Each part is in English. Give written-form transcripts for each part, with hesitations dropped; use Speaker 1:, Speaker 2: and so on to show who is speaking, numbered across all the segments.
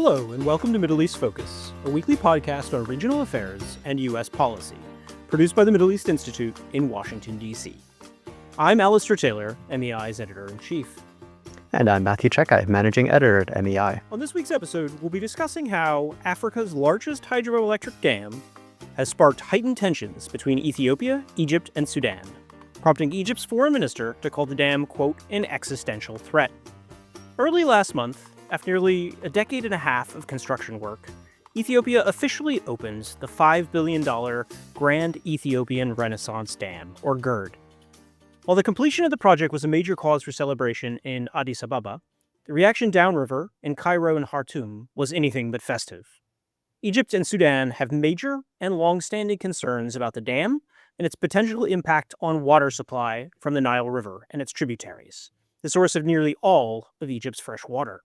Speaker 1: Hello, and welcome to Middle East Focus, a weekly podcast on regional affairs and U.S. policy, produced by the Middle East Institute in Washington, D.C. I'm Alistair Taylor, MEI's editor-in-chief.
Speaker 2: And I'm Matthew Czekaj, managing editor at MEI.
Speaker 1: On this week's episode, we'll be discussing how Africa's largest hydroelectric dam has sparked heightened tensions between Ethiopia, Egypt, and Sudan, prompting Egypt's foreign minister to call the dam, quote, an existential threat. Early last month, after nearly a decade and a half of construction work, Ethiopia officially opens the $5 billion Grand Ethiopian Renaissance Dam, or GERD. While the completion of the project was a major cause for celebration in Addis Ababa, the reaction downriver in Cairo and Khartoum was anything but festive. Egypt and Sudan have major and long-standing concerns about the dam and its potential impact on water supply from the Nile River and its tributaries, the source of nearly all of Egypt's fresh water.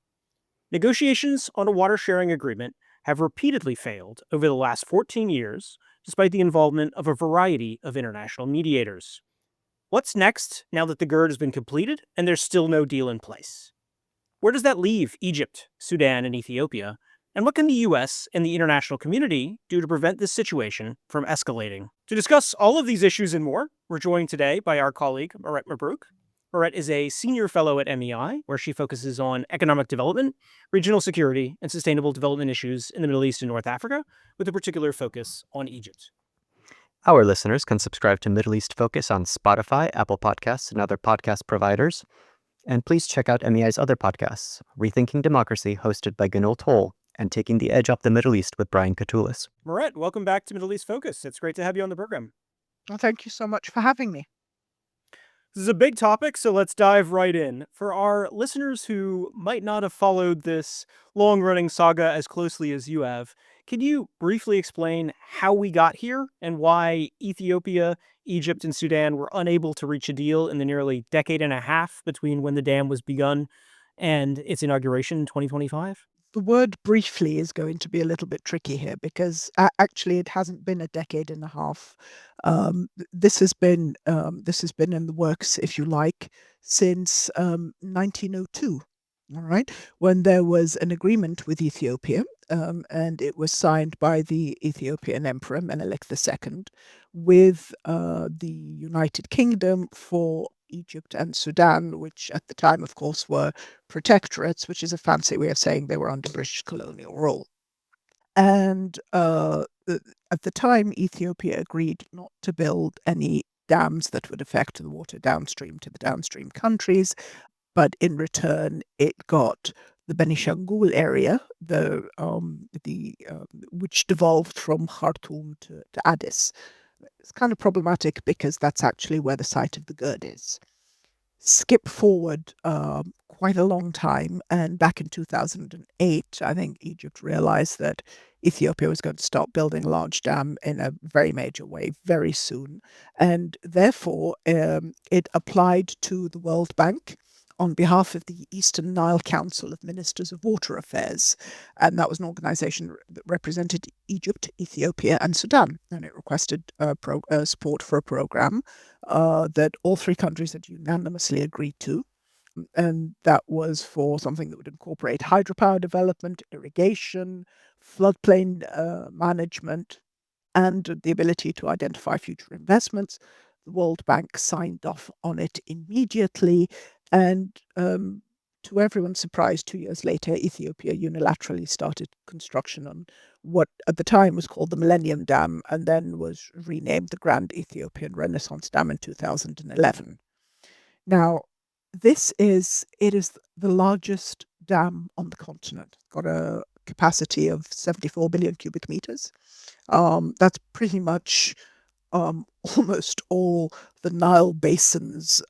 Speaker 1: Negotiations on a water-sharing agreement have repeatedly failed over the last 14 years, despite the involvement of a variety of international mediators. What's next now that the GERD has been completed and there's still no deal in place? Where does that leave Egypt, Sudan, and Ethiopia? And what can the U.S. and the international community do to prevent this situation from escalating? To discuss all of these issues and more, we're joined today by our colleague, Mirette Mabrouk. Mirette is a senior fellow at MEI, where she focuses on economic development, regional security, and sustainable development issues in the Middle East and North Africa, with a particular focus on Egypt.
Speaker 2: Our listeners can subscribe to Middle East Focus on Spotify, Apple Podcasts, and other podcast providers. And please check out MEI's other podcasts, Rethinking Democracy, hosted by Gunul Toll, and Taking the Edge Off the Middle East with Brian Katulis.
Speaker 1: Mirette, welcome back to Middle East Focus. It's great to have you on the program.
Speaker 3: Well, thank you so much for having me.
Speaker 1: This is a big topic, so let's dive right in. For our listeners who might not have followed this long-running saga as closely as you have, can you briefly explain how we got here and why Ethiopia, Egypt, and Sudan were unable to reach a deal in the nearly decade and a half between when the dam was begun and its inauguration in 2025?
Speaker 3: The word briefly is going to be a little bit tricky here because actually it hasn't been a decade and a half. This has been in the works, if you like, since 1902. All right, when there was an agreement with Ethiopia, and it was signed by the Ethiopian Emperor Menelik II with the United Kingdom for Egypt and Sudan, which at the time, of course, were protectorates, which is a fancy way of saying they were under British colonial rule. And at the time, Ethiopia agreed not to build any dams that would affect the water downstream to the downstream countries, but in return, it got the Benishangul area, which devolved from Khartoum to Addis. It's kind of problematic because that's actually where the site of the GERD is. Skip forward quite a long time, and back in 2008, I think Egypt realized that Ethiopia was going to start building a large dam in a very major way very soon, and therefore it applied to the World Bank on behalf of the Eastern Nile Council of Ministers of Water Affairs. And that was an organization that represented Egypt, Ethiopia, and Sudan. And it requested support for a program that all three countries had unanimously agreed to. And that was for something that would incorporate hydropower development, irrigation, floodplain management, and the ability to identify future investments. The World Bank signed off on it immediately. And to everyone's surprise, 2 years later, Ethiopia unilaterally started construction on what at the time was called the Millennium Dam and then was renamed the Grand Ethiopian Renaissance Dam in 2011. Now, it is the largest dam on the continent. It's got a capacity of 74 billion cubic meters. That's pretty much almost all the Nile Basin's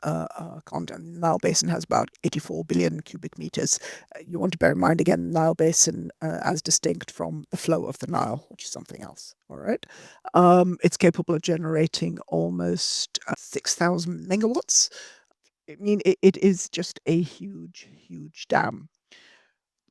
Speaker 3: content. The Nile Basin has about 84 billion cubic meters. You want to bear in mind, again, the Nile Basin as distinct from the flow of the Nile, which is something else, all right? It's capable of generating almost 6,000 megawatts. I mean, it is just a huge, huge dam.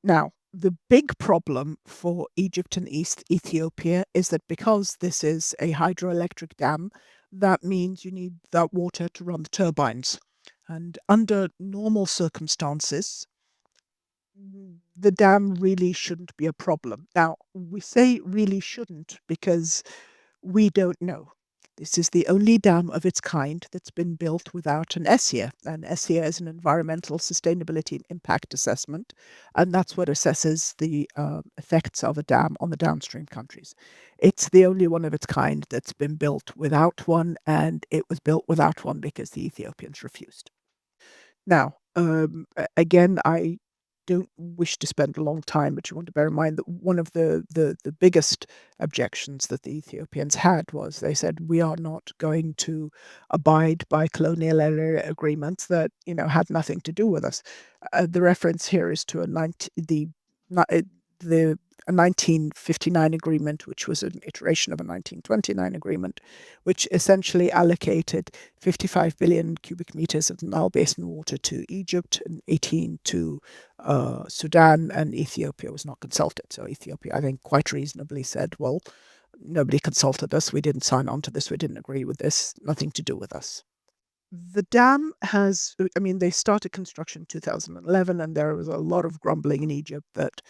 Speaker 3: Now, the big problem for Egypt and East Ethiopia is that because this is a hydroelectric dam, that means you need that water to run the turbines. And under normal circumstances, the dam really shouldn't be a problem. Now, we say really shouldn't because we don't know. This is the only dam of its kind that's been built without an ESIA. An ESIA is an environmental sustainability and impact assessment, and that's what assesses the effects of a dam on the downstream countries. It's the only one of its kind that's been built without one, and it was built without one because the Ethiopians refused. Now, again, I don't wish to spend a long time, but you want to bear in mind that one of the biggest objections that the Ethiopians had was they said, we are not going to abide by colonial era agreements that, had nothing to do with us. The reference here is to the a 1959 agreement, which was an iteration of a 1929 agreement, which essentially allocated 55 billion cubic meters of the Nile Basin water to Egypt and 18 to Sudan, and Ethiopia was not consulted. So Ethiopia, I think, quite reasonably said, well, nobody consulted us. We didn't sign on to this. We didn't agree with this. Nothing to do with us. The dam they started construction in 2011, and there was a lot of grumbling in Egypt that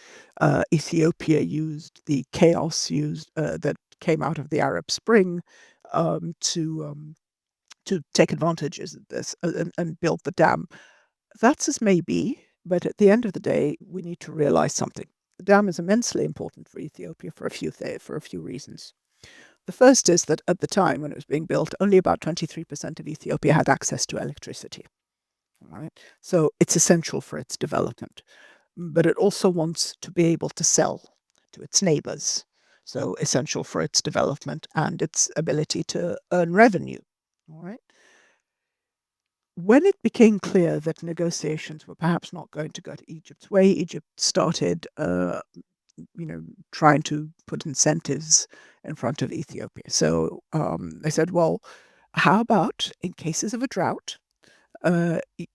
Speaker 3: Ethiopia used the chaos that came out of the Arab Spring to take advantages of this and build the dam. That's as may be, but at the end of the day, we need to realize something. The dam is immensely important for Ethiopia for a few reasons. The first is that at the time when it was being built, only about 23% of Ethiopia had access to electricity. All right? So it's essential for its development. But it also wants to be able to sell to its neighbors. So essential for its development and its ability to earn revenue. All right? When it became clear that negotiations were perhaps not going to go to Egypt's way, Egypt started trying to put incentives in front of Ethiopia. So they said, well, how about in cases of a drought,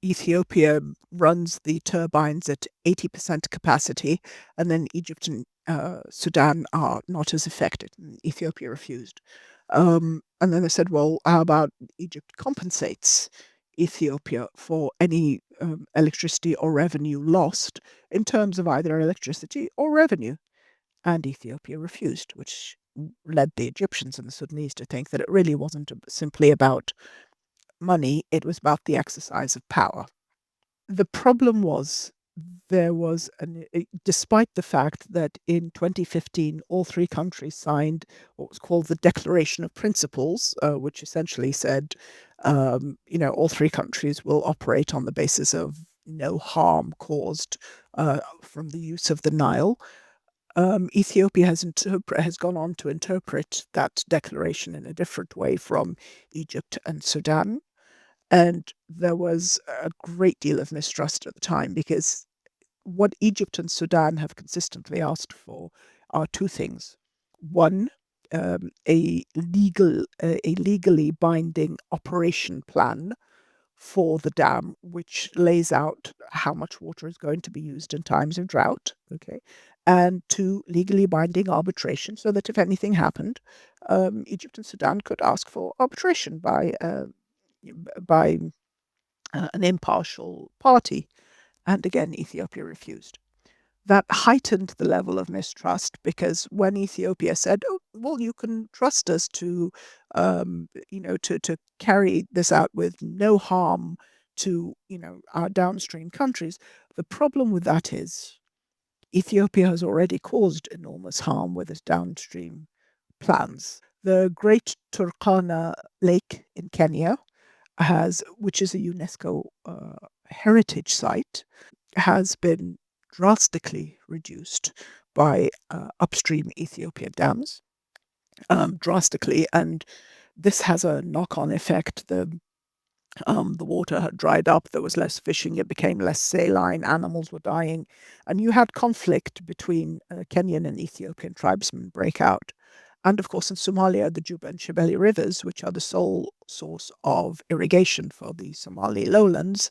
Speaker 3: Ethiopia runs the turbines at 80% capacity, and then Egypt and Sudan are not as affected. And Ethiopia refused. And then they said, well, how about Egypt compensates Ethiopia for any electricity or revenue lost in terms of either electricity or revenue? And Ethiopia refused, which led the Egyptians and the Sudanese to think that it really wasn't simply about money, it was about the exercise of power. The problem was despite the fact that in 2015 all three countries signed what was called the Declaration of Principles, which essentially said, all three countries will operate on the basis of no harm caused from the use of the Nile. Ethiopia has gone on to interpret that declaration in a different way from Egypt and Sudan. And there was a great deal of mistrust at the time because what Egypt and Sudan have consistently asked for are two things. One, a legally binding operation plan for the dam, which lays out how much water is going to be used in times of drought. Okay. And two, legally binding arbitration, so that if anything happened, Egypt and Sudan could ask for arbitration by an impartial party. And again, Ethiopia refused. That heightened the level of mistrust because when Ethiopia said, "Oh, well, you can trust us to carry this out with no harm to our downstream countries," the problem with that is Ethiopia has already caused enormous harm with its downstream plans. The Great Turkana Lake in Kenya which is a UNESCO heritage site, has been drastically reduced by upstream Ethiopian dams, drastically, and this has a knock-on effect. The water had dried up, there was less fishing, it became less saline, animals were dying, and you had conflict between Kenyan and Ethiopian tribesmen break out. And of course, in Somalia, the Juba and Shebeli rivers, which are the sole source of irrigation for the Somali lowlands,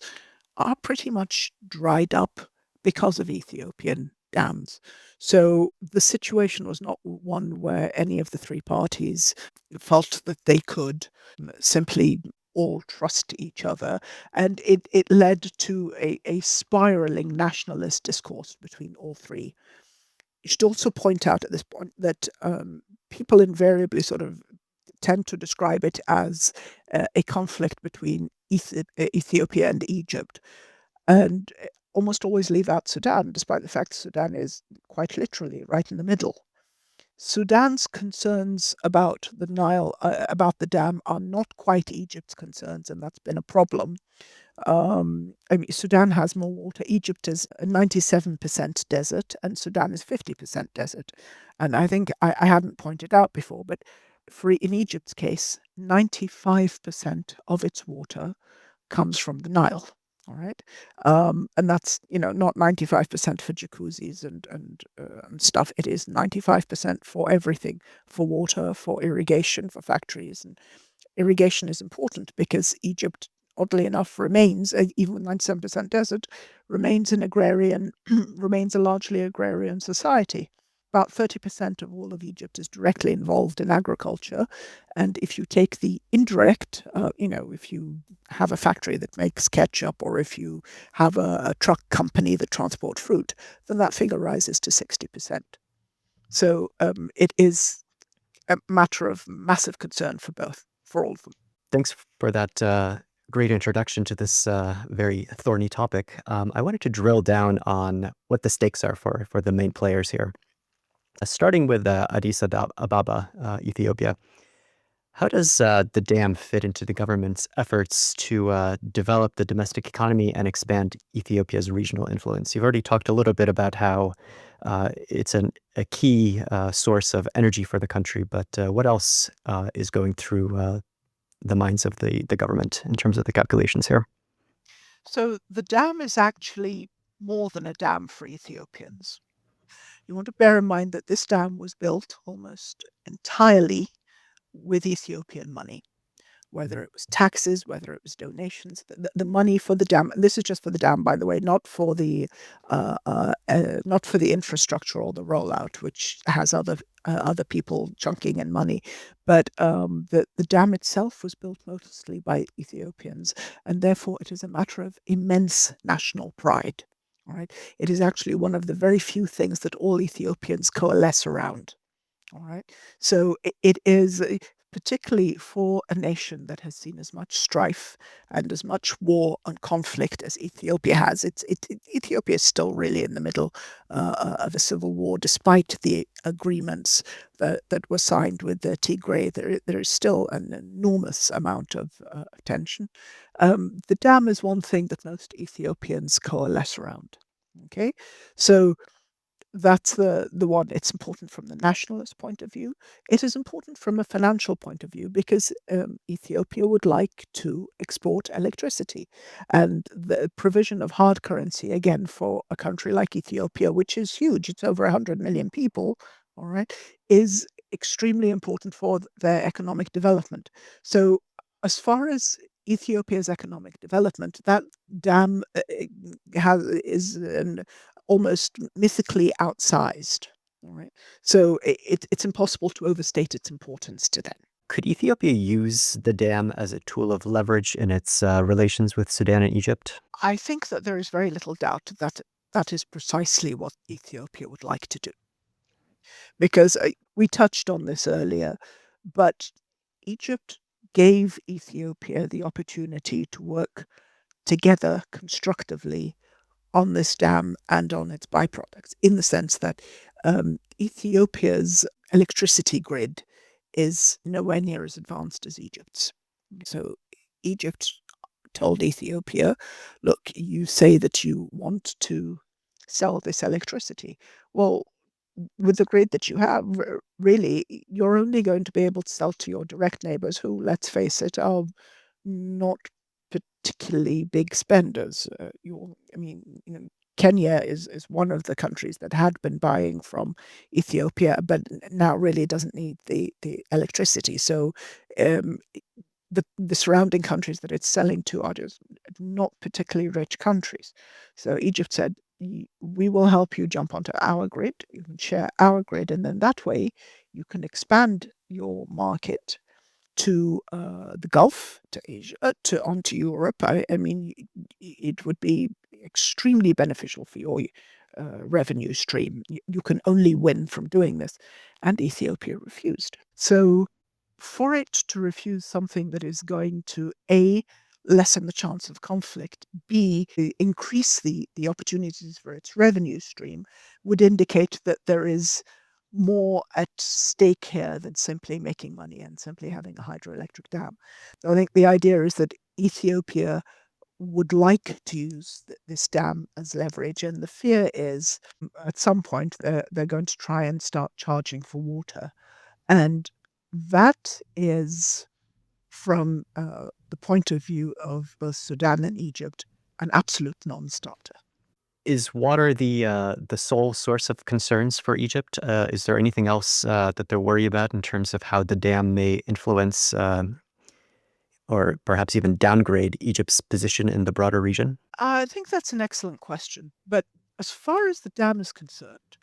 Speaker 3: are pretty much dried up because of Ethiopian dams. So the situation was not one where any of the three parties felt that they could simply all trust each other. And it led to a spiraling nationalist discourse between all three. You should also point out at this point that people invariably sort of tend to describe it as a conflict between Ethiopia and Egypt, and almost always leave out Sudan, despite the fact Sudan is quite literally right in the middle. Sudan's concerns about the Nile, about the dam, are not quite Egypt's concerns, and that's been a problem. I mean, Sudan has more water. Egypt is 97% desert, and Sudan is 50% desert. And I think I hadn't pointed out before, but in Egypt's case, 95% of its water comes from the Nile. All right, and that's not 95% for jacuzzis and stuff. It is 95% for everything, for water, for irrigation, for factories, and irrigation is important because Egypt, oddly enough, remains, even with 97% desert, remains remains a largely agrarian society. About 30% of all of Egypt is directly involved in agriculture. And if you take the indirect, if you have a factory that makes ketchup, or if you have a truck company that transport fruit, then that figure rises to 60%. So it is a matter of massive concern for all of them.
Speaker 2: Thanks for that great introduction to this very thorny topic. I wanted to drill down on what the stakes are for the main players here. Starting with Addis Ababa, Ethiopia. How does the dam fit into the government's efforts to develop the domestic economy and expand Ethiopia's regional influence? You've already talked a little bit about how it's a key source of energy for the country, but what else is going through the minds of the government in terms of the calculations here?
Speaker 3: So the dam is actually more than a dam for Ethiopians. You want to bear in mind that this dam was built almost entirely with Ethiopian money, whether it was taxes, whether it was donations. The money for the dam, and this is just for the dam, by the way, not for the infrastructure or the rollout, which has other people chunking in money. But the dam itself was built mostly by Ethiopians, and therefore it is a matter of immense national pride. All right, it is actually one of the very few things that all Ethiopians coalesce around. All right. So it is particularly for a nation that has seen as much strife and as much war and conflict as Ethiopia has. Ethiopia is still really in the middle of a civil war, despite the agreements that were signed with the Tigray. There is still an enormous amount of tension. The dam is one thing that most Ethiopians coalesce around. Okay, so that's the one. It's important from the nationalist point of view. It is important from a financial point of view because Ethiopia would like to export electricity, and the provision of hard currency, again, for a country like Ethiopia, which is huge, it's over 100 million people, all right, is extremely important for their economic development. So as far as Ethiopia's economic development, that dam is an almost mythically outsized. All right. So it's impossible to overstate its importance to them.
Speaker 2: Could Ethiopia use the dam as a tool of leverage in its relations with Sudan and Egypt?
Speaker 3: I think that there is very little doubt that that is precisely what Ethiopia would like to do. Because we touched on this earlier, but Egypt gave Ethiopia the opportunity to work together constructively on this dam and on its byproducts, in the sense that Ethiopia's electricity grid is nowhere near as advanced as Egypt's. So Egypt told Ethiopia, look, you say that you want to sell this electricity. Well, with the grid that you have, really, you're only going to be able to sell to your direct neighbors who, let's face it, are not particularly big spenders. Kenya is one of the countries that had been buying from Ethiopia, but now really doesn't need the electricity. So um, the surrounding countries that it's selling to are just not particularly rich countries. So Egypt said, we will help you jump onto our grid, you can share our grid, and then that way you can expand your market to the Gulf, to Asia, onto Europe. I mean, it would be extremely beneficial for your revenue stream. You can only win from doing this. And Ethiopia refused. So for it to refuse something that is going to A, lessen the chance of conflict, B, increase the opportunities for its revenue stream, would indicate that there is more at stake here than simply making money and simply having a hydroelectric dam. So I think the idea is that Ethiopia would like to use this dam as leverage, and the fear is at some point they're going to try and start charging for water. And that is, from the point of view of both Sudan and Egypt, an absolute non-starter.
Speaker 2: Is water the sole source of concerns for Egypt? Is there anything else that they're worried about in terms of how the dam may influence or perhaps even downgrade Egypt's position in the broader region?
Speaker 3: I think that's an excellent question. But as far as the dam is concerned,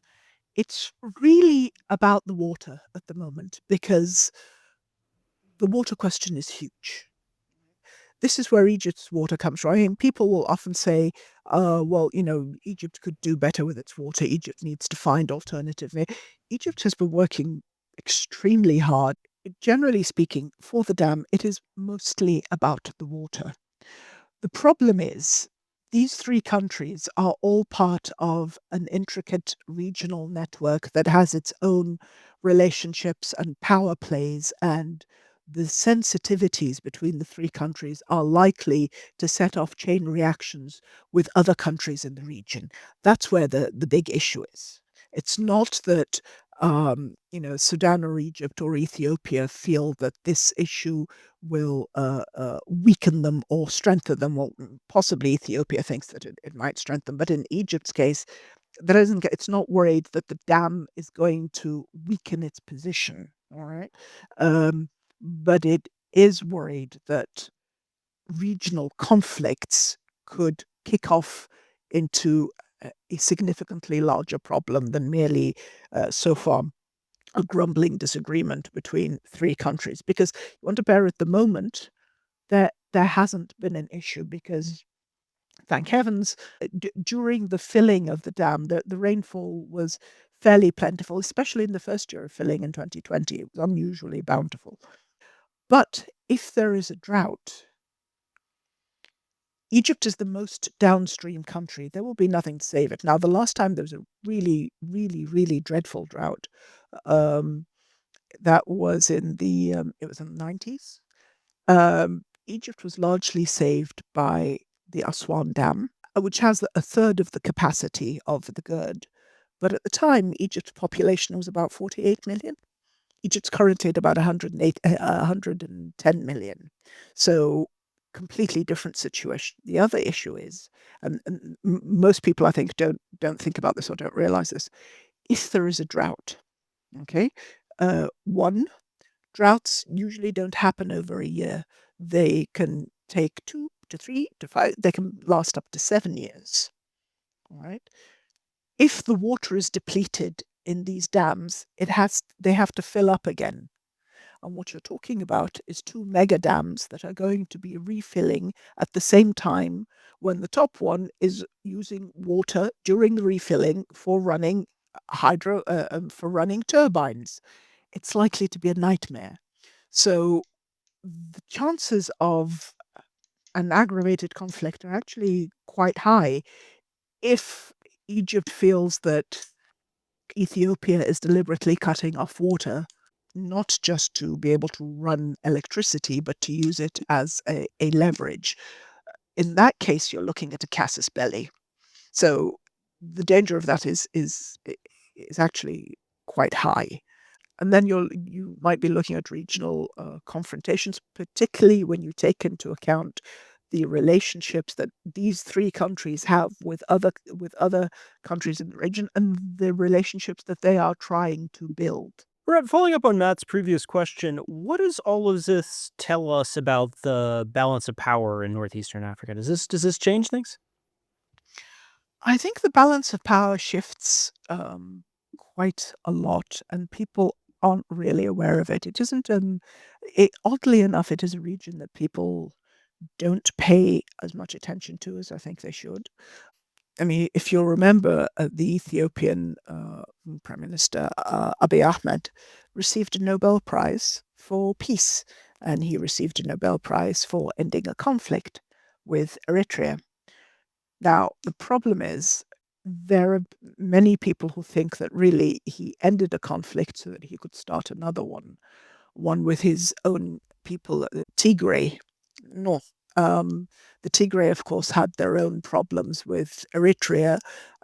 Speaker 3: it's really about the water at the moment, because the water question is huge. This is where Egypt's water comes from. I mean, people will often say, well, Egypt could do better with its water. Egypt needs to find alternative. Egypt has been working extremely hard. Generally speaking, for the dam, it is mostly about the water. The problem is, these three countries are all part of an intricate regional network that has its own relationships and power plays, and the sensitivities between the three countries are likely to set off chain reactions with other countries in the region. That's where the big issue is. It's not that Sudan or Egypt or Ethiopia feel that this issue will weaken them or strengthen them. Well, possibly Ethiopia thinks that it might strengthen, but in Egypt's case, it's not worried that the dam is going to weaken its position. All right, but it is worried that regional conflicts could kick off into a significantly larger problem than merely so far a grumbling disagreement between three countries. Because you want to bear at the moment, there hasn't been an issue, because thank heavens, during the filling of the dam, the rainfall was fairly plentiful, especially in the first year of filling in 2020. It was unusually bountiful. But if there is a drought, Egypt is the most downstream country. There will be nothing to save it. Now, the last time there was a really, really, really dreadful drought, um, that was in the it was in the 90s. Egypt was largely saved by the Aswan Dam, which has a third of the capacity of the GERD. But at the time, Egypt's population was about 48 million. Egypt's currently at about 110 million. So completely different situation. The other issue is, and most people I think don't think about this or don't realize this, if there is a drought, okay, one, droughts usually don't happen over a year. They can take 2 to 3 to 5, they can last up to 7 years. All right. If the water is depleted in these dams, they have to fill up again. And what you're talking about is 2 mega dams that are going to be refilling at the same time, when the top one is using water during the refilling for running for running turbines. It's likely to be a nightmare. So the chances of an aggravated conflict are actually quite high if Egypt feels that Ethiopia is deliberately cutting off water, not just to be able to run electricity, but to use it as a leverage. In that case, you're looking at a casus belli. So the danger of that is actually quite high. And then you might be looking at regional confrontations, particularly when you take into account the relationships that these three countries have with other countries in the region, and the relationships that they are trying to build.
Speaker 1: Brett, following up on Matt's previous question, what does all of this tell us about the balance of power in northeastern Africa? Does this change things?
Speaker 3: I think the balance of power shifts quite a lot, and people aren't really aware of it. It isn't, oddly enough, it is a region that people don't pay as much attention to as I think they should. I mean, if you'll remember, the Ethiopian Prime Minister Abiy Ahmed received a Nobel Prize for peace, and he received a Nobel Prize for ending a conflict with Eritrea. Now, the problem is there are many people who think that really he ended a conflict so that he could start another one with his own people, Tigray. No. The Tigray, of course, had their own problems with Eritrea,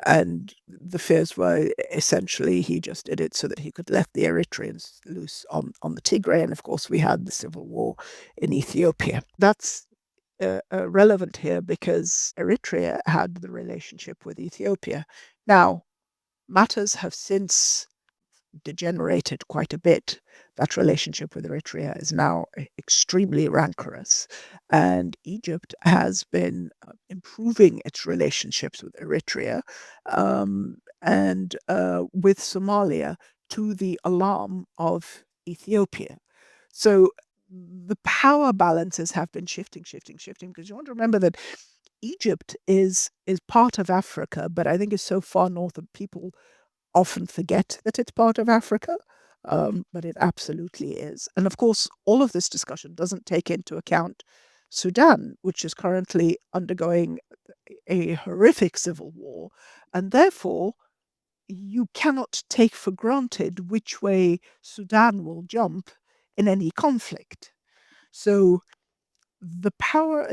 Speaker 3: and the fears were essentially he just did it so that he could let the Eritreans loose on the Tigray. And of course, we had the civil war in Ethiopia. That's relevant here because Eritrea had the relationship with Ethiopia. Now, matters have since degenerated quite a bit. That relationship with Eritrea is now extremely rancorous, and Egypt has been improving its relationships with Eritrea and with Somalia to the alarm of Ethiopia. So the power balances have been shifting, because you want to remember that Egypt is part of Africa, but I think is so far north that people often forget that it's part of Africa, but it absolutely is. And of course, all of this discussion doesn't take into account Sudan, which is currently undergoing a horrific civil war, and therefore you cannot take for granted which way Sudan will jump in any conflict. So the power,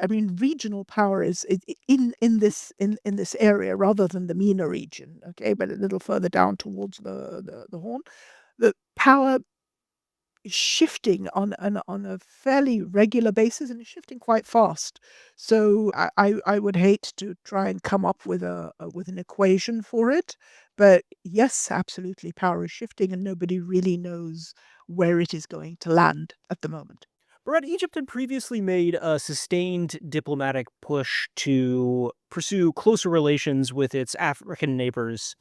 Speaker 3: I mean, regional power is in this area rather than the MENA region, okay, but a little further down towards the Horn. The power is shifting on a fairly regular basis, and is shifting quite fast. So I would hate to try and come up with with an equation for it, but yes, absolutely, power is shifting, and nobody really knows where it is going to land at the moment.
Speaker 1: Mirette, Egypt had previously made a sustained diplomatic push to pursue closer relations with its African neighbors.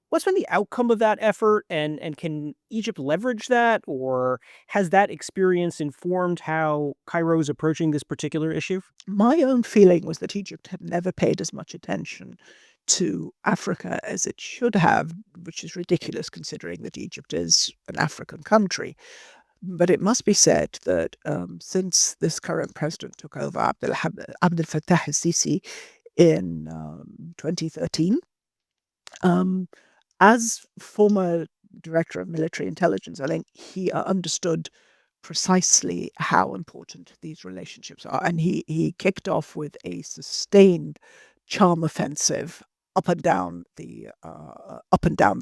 Speaker 1: What's been the outcome of that effort, and can Egypt leverage that, or has that experience informed how Cairo is approaching this particular issue?
Speaker 3: My own feeling was that Egypt had never paid as much attention to Africa as it should have, which is ridiculous considering that Egypt is an African country. But it must be said that since this current president took over, Abdel Fattah al-Sisi, in 2013, um, as former director of military intelligence, I think he understood precisely how important these relationships are, and he kicked off with a sustained charm offensive up and down the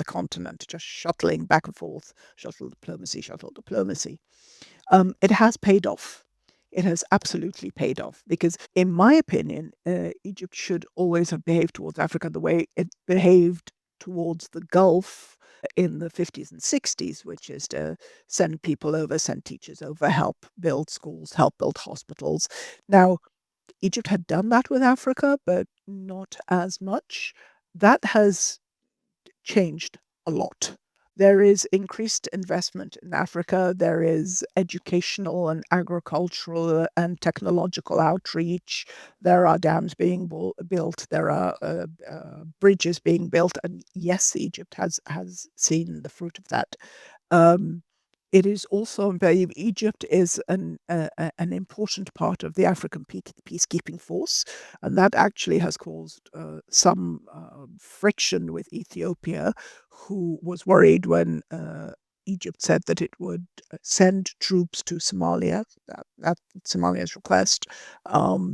Speaker 3: continent, just shuttling back and forth, shuttle diplomacy, shuttle diplomacy. It has paid off. It has absolutely paid off because, in my opinion, Egypt should always have behaved towards Africa the way it behaved towards the Gulf in the 50s and 60s, which is to send people over, send teachers over, help build schools, help build hospitals. Now, Egypt had done that with Africa, but not as much. That has changed a lot. There is increased investment in Africa. There is educational and agricultural and technological outreach. There are dams being built. There are bridges being built. And yes, Egypt has seen the fruit of that. Um, it is also, Egypt is an important part of the African peacekeeping force, and that actually has caused some friction with Ethiopia, who was worried when Egypt said that it would send troops to Somalia, at Somalia's request,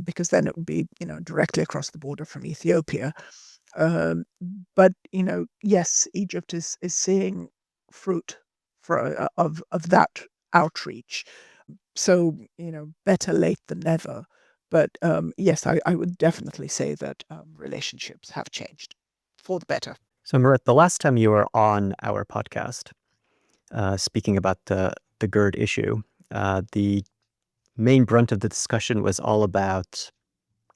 Speaker 3: because then it would be, directly across the border from Ethiopia. Um, but yes, Egypt is seeing fruit of that outreach. So better late than never. But yes, I would definitely say that relationships have changed for the better.
Speaker 2: So, Mirette, the last time you were on our podcast, speaking about the GERD issue, the main brunt of the discussion was all about,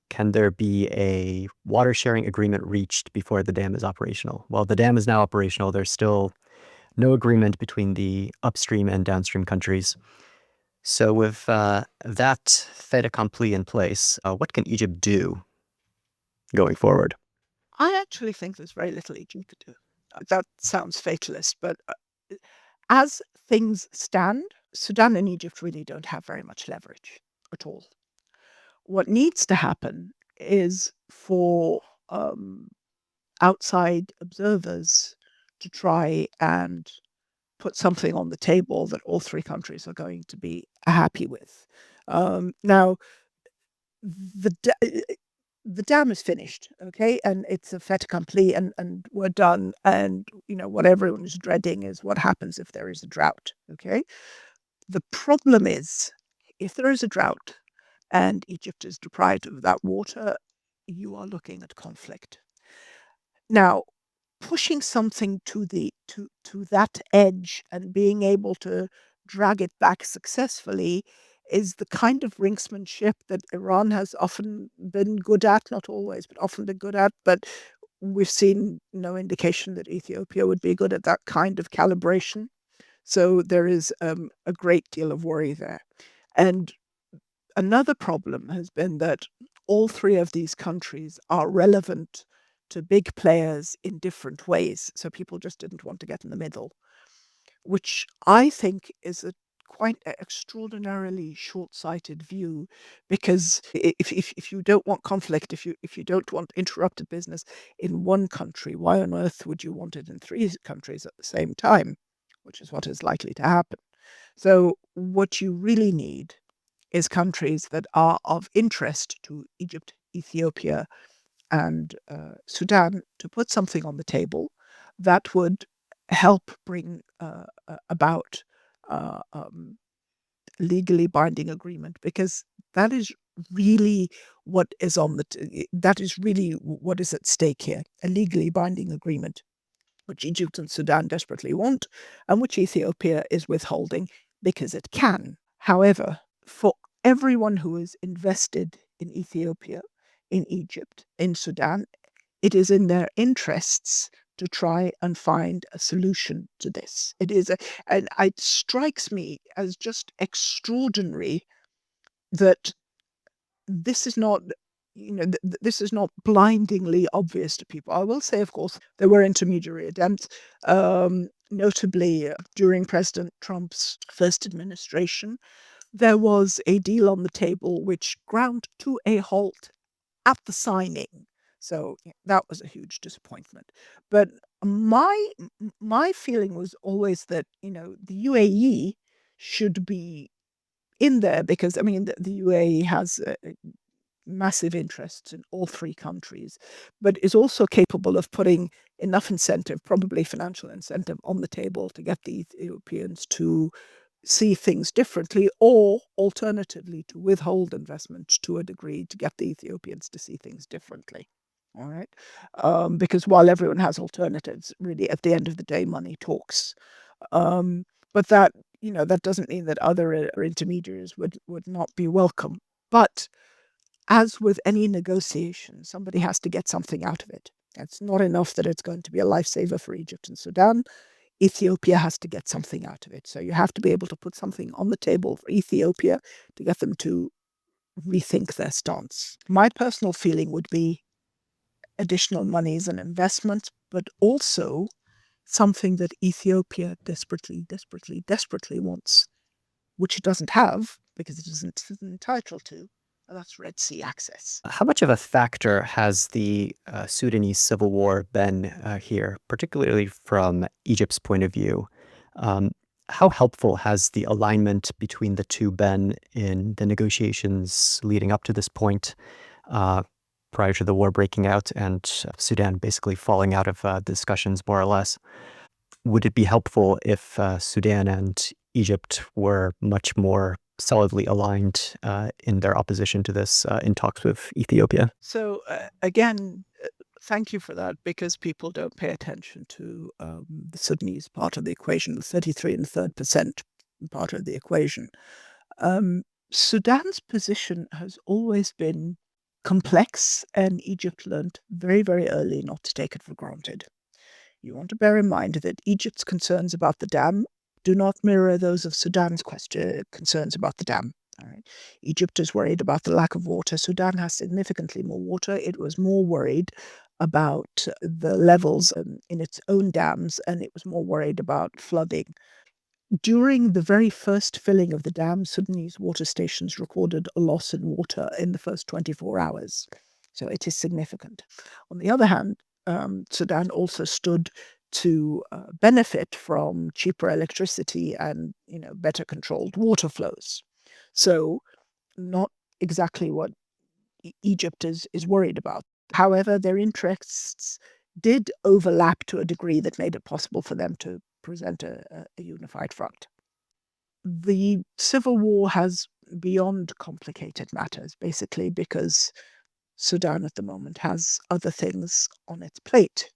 Speaker 2: can there be a water sharing agreement reached before the dam is operational? Well, the dam is now operational. There's still no agreement between the upstream and downstream countries. So with that fait accompli in place, what can Egypt do going forward?
Speaker 3: I actually think there's very little Egypt could do. That sounds fatalist, but as things stand, Sudan and Egypt really don't have very much leverage at all. What needs to happen is for outside observers to try and put something on the table that all three countries are going to be happy with. Now, the the dam is finished, okay, and it's a fait accompli, and we're done. And what everyone is dreading is what happens if there is a drought. Okay, the problem is if there is a drought and Egypt is deprived of that water, you are looking at conflict. Now, pushing something to that edge and being able to drag it back successfully is the kind of rinksmanship that Iran has often been good at, not always, but often been good at. But we've seen no indication that Ethiopia would be good at that kind of calibration. So there is a great deal of worry there. And another problem has been that all three of these countries are relevant to big players in different ways. So people just didn't want to get in the middle, which I think is a quite extraordinarily short-sighted view, because if you don't want conflict, if you don't want interrupted business in one country, why on earth would you want it in three countries at the same time, which is what is likely to happen. So what you really need is countries that are of interest to Egypt, Ethiopia, and Sudan to put something on the table that would help bring about uh, um, legally binding agreement, because that is really what is that is really what is at stake here, a legally binding agreement, which Egypt and Sudan desperately want, and which Ethiopia is withholding because it can. However, for everyone who is invested in Ethiopia, in Egypt, in Sudan, it is in their interests to try and find a solution to this. And it strikes me as just extraordinary that this is not, this is not blindingly obvious to people. I will say, of course, there were intermediary attempts, notably during President Trump's first administration. There was a deal on the table which ground to a halt at the signing. So that was a huge disappointment. But my my feeling was always that the UAE should be in there, because I mean the UAE has massive interests in all three countries, but is also capable of putting enough incentive, probably financial incentive, on the table to get the Ethiopians to see things differently, or alternatively to withhold investment to a degree to get the Ethiopians to see things differently. All right. Because while everyone has alternatives, really at the end of the day, money talks. But that doesn't mean that other intermediaries would not be welcome. But as with any negotiation, somebody has to get something out of it. It's not enough that it's going to be a lifesaver for Egypt and Sudan. Ethiopia has to get something out of it. So you have to be able to put something on the table for Ethiopia to get them to rethink their stance. My personal feeling would be additional monies and investment, but also something that Ethiopia desperately, desperately, desperately wants, which it doesn't have because it isn't entitled to, and that's Red Sea access.
Speaker 2: How much of a factor has the Sudanese civil war been here, particularly from Egypt's point of view? How helpful has the alignment between the two been in the negotiations leading up to this point, prior to the war breaking out and Sudan basically falling out of discussions, more or less? Would it be helpful if Sudan and Egypt were much more solidly aligned in their opposition to this in talks with Ethiopia?
Speaker 3: So again, thank you for that, because people don't pay attention to the Sudanese part of the equation, the 33 and third percent part of the equation. Sudan's position has always been complex, and Egypt learned very, very early not to take it for granted. You want to bear in mind that Egypt's concerns about the dam do not mirror those of Sudan's concerns about the dam. All right. Egypt is worried about the lack of water. Sudan has significantly more water. It was more worried about the levels in its own dams, and it was more worried about flooding. During the very first filling of the dam, Sudanese water stations recorded a loss in water in the first 24 hours. So it is significant. On the other hand, Sudan also stood to benefit from cheaper electricity and better controlled water flows. So not exactly what Egypt is worried about. However, their interests did overlap to a degree that made it possible for them to present a unified front. The civil war has beyond complicated matters, basically because Sudan at the moment has other things on its plate.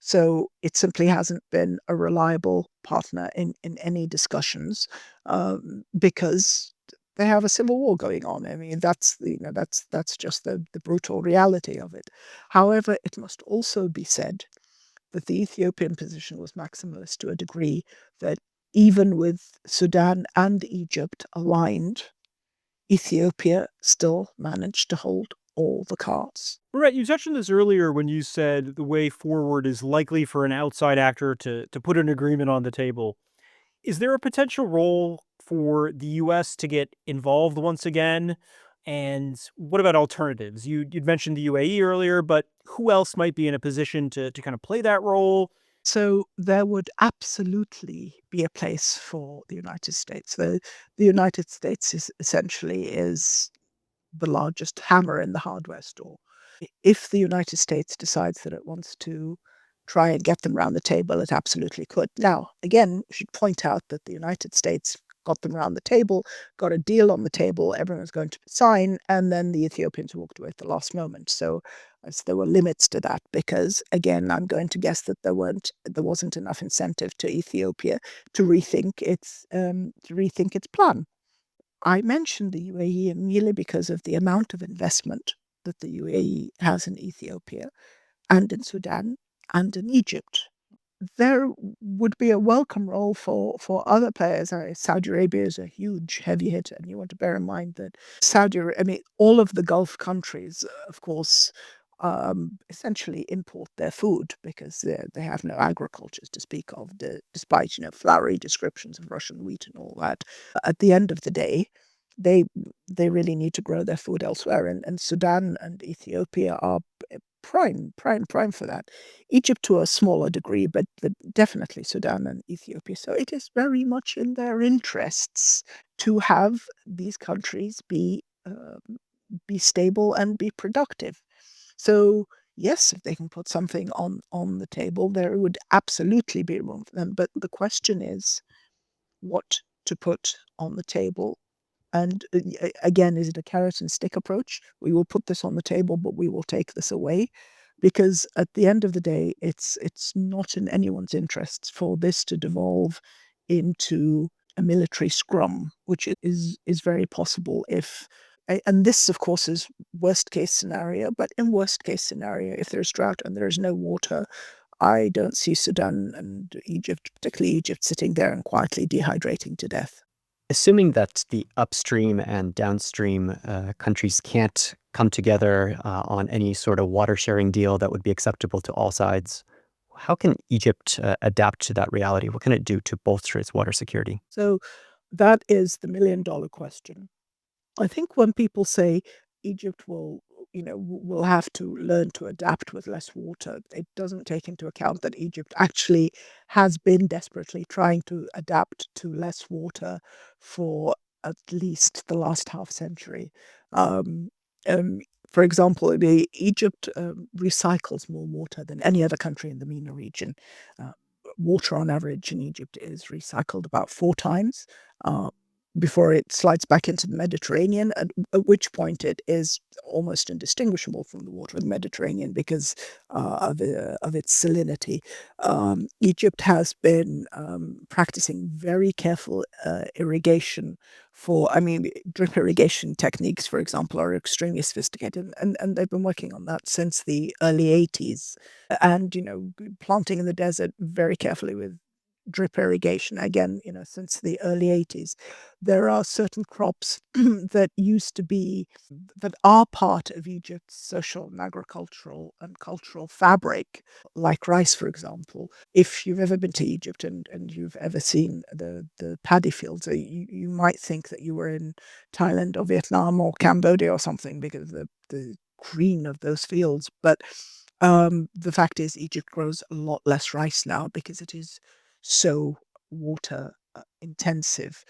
Speaker 3: So it simply hasn't been a reliable partner in any discussions because they have a civil war going on. I mean, that's just the brutal reality of it. However, it must also be said that the Ethiopian position was maximalist to a degree that even with Sudan and Egypt aligned, Ethiopia still managed to hold all the cards.
Speaker 1: Mirette, you touched on this earlier when you said the way forward is likely for an outside actor to put an agreement on the table. Is there a potential role for the US to get involved once again? And what about alternatives? You'd mentioned the UAE earlier, but who else might be in a position to kind of play that role?
Speaker 3: So there would absolutely be a place for the United States. The United States is the largest hammer in the hardware store. If the United States decides that it wants to try and get them round the table, it absolutely could. Now, again, I should point out that the United States got them round the table, got a deal on the table, everyone's going to sign, and then the Ethiopians walked away at the last moment. So as there were limits to that because, again, I'm going to guess that there wasn't enough incentive to Ethiopia to rethink its plan. I mentioned the UAE merely because of the amount of investment that the UAE has in Ethiopia and in Sudan and in Egypt. There would be a welcome role for other players. Saudi Arabia is a huge heavy hitter, and you want to bear in mind that all of the Gulf countries, of course, essentially import their food because they have no agriculture to speak of, despite flowery descriptions of Russian wheat and all that. At the end of the day, they they really need to grow their food elsewhere, and Sudan and Ethiopia are prime for that. Egypt to a smaller degree, but definitely Sudan and Ethiopia. So it is very much in their interests to have these countries be stable and be productive. So yes, if they can put something on the table, there would absolutely be room for them. But the question is what to put on the table. And again, is it a carrot and stick approach? We will put this on the table, but we will take this away. Because at the end of the day, it's not in anyone's interests for this to devolve into a military scrum, which is very possible if and this of course is worst case scenario, but in worst case scenario, if there's drought and there's no water, I don't see Sudan and Egypt, particularly Egypt, sitting there and quietly dehydrating to death.
Speaker 2: Assuming that the upstream and downstream countries can't come together on any sort of water sharing deal that would be acceptable to all sides, how can Egypt adapt to that reality? What can it do to bolster its water security?
Speaker 3: So that is the $1,000,000 question. I think when people say Egypt will have to learn to adapt with less water, it doesn't take into account that Egypt actually has been desperately trying to adapt to less water for at least the last half century. Um, for example, Egypt recycles more water than any other country in the MENA region. Uh, Water on average in Egypt is recycled about 4 times. Uh, before it slides back into the Mediterranean, at which point it is almost indistinguishable from the water of the Mediterranean because of its salinity. Egypt has been practicing very careful irrigation drip irrigation techniques, for example, are extremely sophisticated, and they've been working on that since the early 80s. And, planting in the desert very carefully with drip irrigation, again, since the early 80s. There are certain crops that are part of Egypt's social and agricultural and cultural fabric, like rice, for example. If you've ever been to Egypt and you've ever seen the paddy fields, you might think that you were in Thailand or Vietnam or Cambodia or something because of the green of those fields. But the fact is, Egypt grows a lot less rice now because it is so water intensive.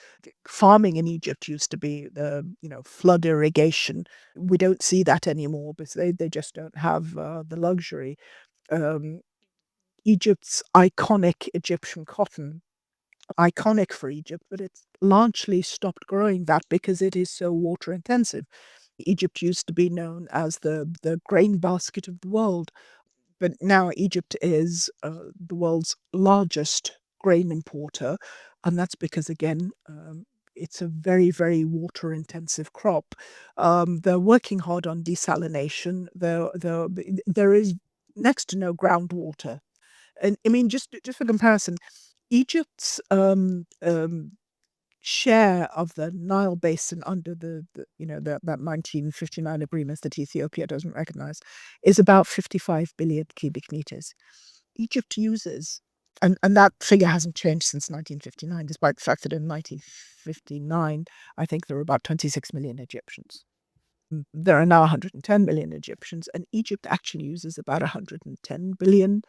Speaker 3: Farming in Egypt used to be the flood irrigation. We don't see that anymore because they just don't have the luxury. Um, Egypt's iconic Egyptian cotton, iconic for Egypt, but it's largely stopped growing that because it is so water intensive. Egypt used to be known as the grain basket of the world. But now Egypt is the world's largest grain importer, and that's because, again, it's a very, very water intensive crop. They're working hard on desalination. There is next to no groundwater. And I mean, just for comparison, Egypt's share of the Nile basin under that 1959 agreement that Ethiopia doesn't recognize is about 55 billion cubic meters. Egypt uses, and that figure hasn't changed since 1959, despite the fact that in 1959, I think there were about 26 million Egyptians. There are now 110 million Egyptians, and Egypt actually uses about 110 billion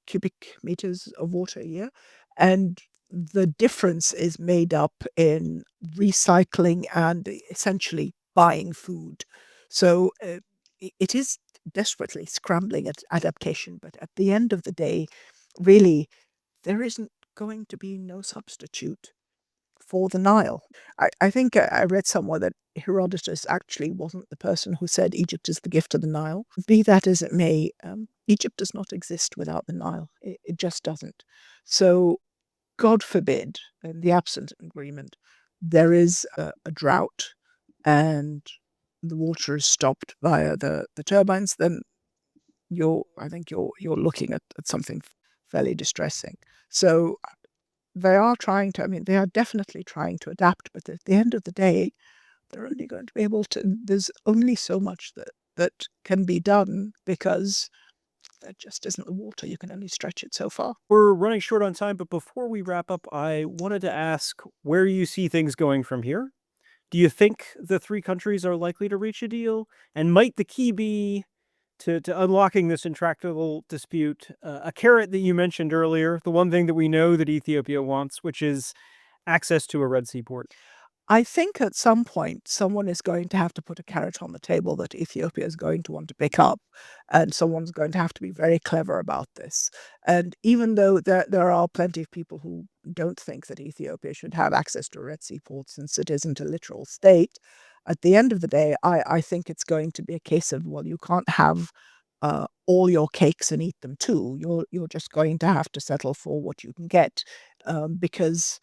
Speaker 3: cubic meters of water a year. And the difference is made up in recycling and essentially buying food. So it is desperately scrambling at adaptation, but at the end of the day, really, there isn't going to be no substitute for the Nile. I think I read somewhere that Herodotus actually wasn't the person who said Egypt is the gift of the Nile. Be that as it may, Egypt does not exist without the Nile. It just doesn't. So, God forbid, in the absence of agreement, there is a drought and the water is stopped via the turbines, then I think you're looking at something fairly distressing. So they are definitely trying to adapt, but at the end of the day, they're only going to be able to, there's only so much that can be done because there just isn't the water. You can only stretch it so far.
Speaker 1: We're running short on time, but before we wrap up, I wanted to ask where you see things going from here. Do you think the three countries are likely to reach a deal? And might the key be to unlocking this intractable dispute, a carrot that you mentioned earlier, the one thing that we know that Ethiopia wants, which is access to a Red Sea port?
Speaker 3: I think at some point someone is going to have to put a carrot on the table that Ethiopia is going to want to pick up, and someone's going to have to be very clever about this. And even though there are plenty of people who don't think that Ethiopia should have access to a Red Sea port since it isn't a literal state, at the end of the day, I think it's going to be a case of, well, you can't have all your cakes and eat them too. You're just going to have to settle for what you can get, because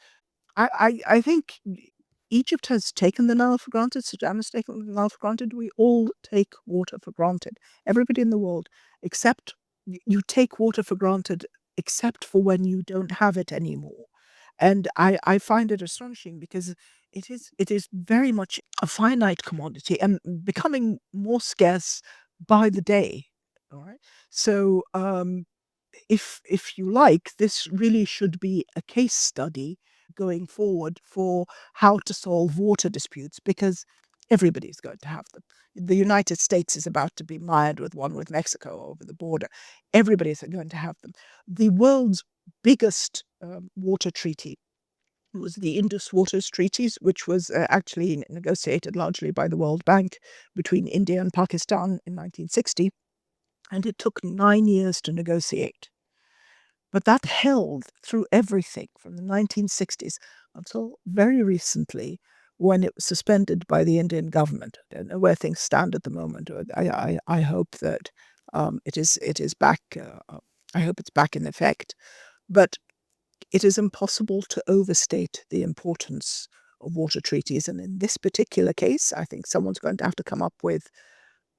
Speaker 3: I think Egypt has taken the Nile for granted. Sudan has taken the Nile for granted. We all take water for granted. Everybody in the world, except you take water for granted, except for when you don't have it anymore. And I find it astonishing because it is very much a finite commodity and becoming more scarce by the day. All right. So if you like, this really should be a case study going forward for how to solve water disputes because everybody's going to have them. The United States is about to be mired with one with Mexico over the border. Everybody's going to have them. The world's biggest water treaty was the Indus Waters Treaties, which was actually negotiated largely by the World Bank between India and Pakistan in 1960. And it took 9 years to negotiate. But that held through everything from the 1960s. until very recently, when it was suspended by the Indian government. I don't know where things stand at the moment. I hope that it is back. I hope it's back in effect. But it is impossible to overstate the importance of water treaties. And in this particular case, I think someone's going to have to come up with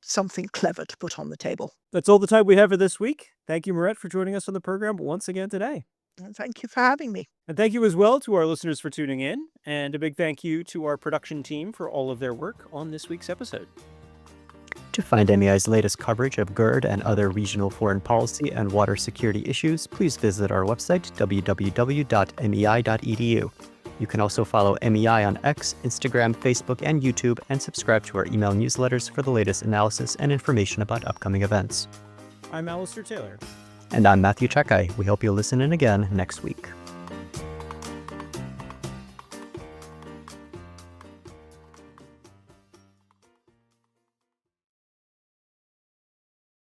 Speaker 3: something clever to put on the table.
Speaker 1: That's all the time we have for this week. Thank you, Mirette, for joining us on the program once again today.
Speaker 3: And thank you for having me.
Speaker 1: And thank you as well to our listeners for tuning in. And a big thank you to our production team for all of their work on this week's episode.
Speaker 2: To find MEI's latest coverage of GERD and other regional foreign policy and water security issues, please visit our website, www.mei.edu. You can also follow MEI on X, Instagram, Facebook, and YouTube, and subscribe to our email newsletters for the latest analysis and information about upcoming events.
Speaker 1: I'm Alistair Taylor.
Speaker 2: And I'm Matthew Czekaj. We hope you'll listen in again next week.